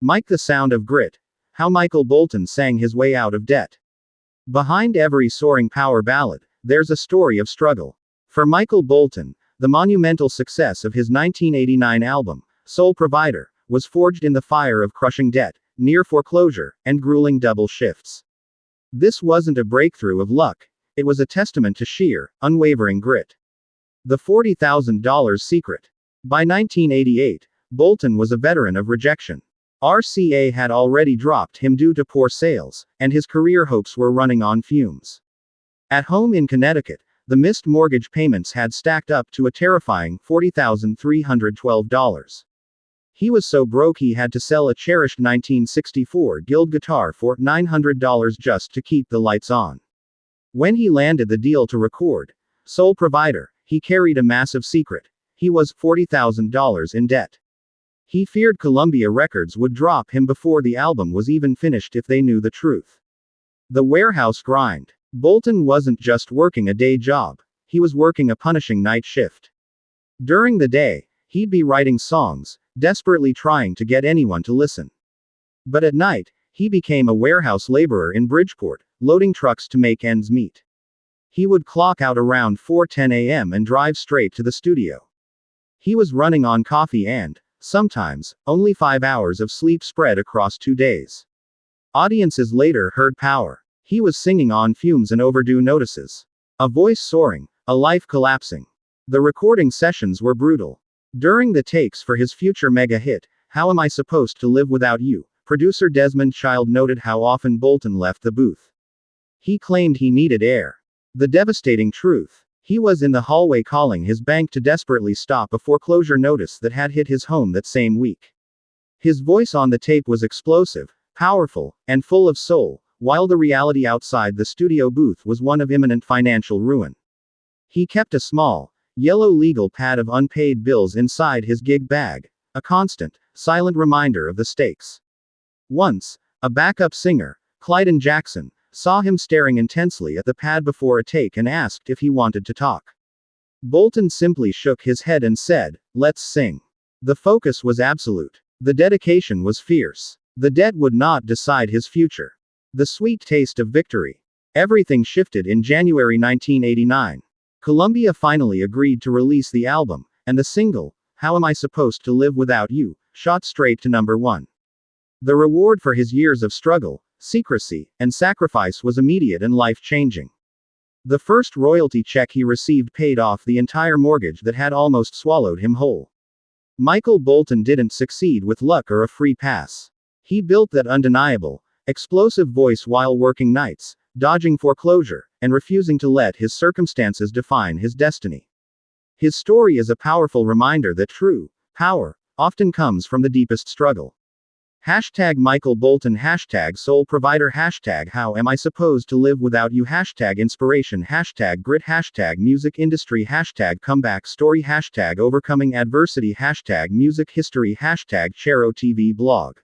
Mike the Sound of Grit. How Michael Bolton sang his way out of debt. Behind every soaring power ballad, there's a story of struggle. For Michael Bolton, the monumental success of his 1989 album, Sole Provider, was forged in the fire of crushing debt, near foreclosure, and grueling double shifts. This wasn't a breakthrough of luck, it was a testament to sheer, unwavering grit. The $40,000 secret. By 1988, Bolton was a veteran of rejection. RCA had already dropped him due to poor sales, and his career hopes were running on fumes. At home in Connecticut, the missed mortgage payments had stacked up to a terrifying $40,312. He was so broke he had to sell a cherished 1964 Guild guitar for $900 just to keep the lights on. When he landed the deal to record Sole Provider, he carried a massive secret. He was $40,000 in debt. He feared Columbia Records would drop him before the album was even finished if they knew the truth. The warehouse grind. Bolton wasn't just working a day job, he was working a punishing night shift. During the day, he'd be writing songs, desperately trying to get anyone to listen. But at night, he became a warehouse laborer in Bridgeport, loading trucks to make ends meet. He would clock out around 4:10 a.m. and drive straight to the studio. He was running on coffee and, sometimes, only 5 hours of sleep spread across 2 days. Audiences later heard power. He was singing on fumes and overdue notices. A voice soaring, a life collapsing. The recording sessions were brutal. During the takes for his future mega hit, How Am I Supposed to Live Without You, producer Desmond Child noted how often Bolton left the booth. He claimed he needed air. The devastating truth. He was in the hallway calling his bank to desperately stop a foreclosure notice that had hit his home that same week. His voice on the tape was explosive, powerful, and full of soul, while the reality outside the studio booth was one of imminent financial ruin. He kept a small, yellow legal pad of unpaid bills inside his gig bag, a constant, silent reminder of the stakes. Once, a backup singer, Clyden Jackson, saw him staring intensely at the pad before a take and asked if he wanted to talk. Bolton simply shook his head and said, "Let's sing." The focus was absolute. The dedication was fierce. The debt would not decide his future. The sweet taste of victory. Everything shifted in January 1989. Columbia finally agreed to release the album, and the single, How Am I Supposed to Live Without You, shot straight to #1. The reward for his years of struggle, secrecy, and sacrifice was immediate and life-changing. The first royalty check he received paid off the entire mortgage that had almost swallowed him whole. Michael Bolton didn't succeed with luck or a free pass. He built that undeniable, explosive voice while working nights, dodging foreclosure, and refusing to let his circumstances define his destiny. His story is a powerful reminder that true power often comes from the deepest struggle. Hashtag Michael Bolton, hashtag Sole Provider, hashtag How Am I Supposed to Live Without You, hashtag Inspiration, hashtag Grit, hashtag Music Industry, hashtag Comeback Story, hashtag Overcoming Adversity, hashtag Music History, hashtag Chero TV Blog.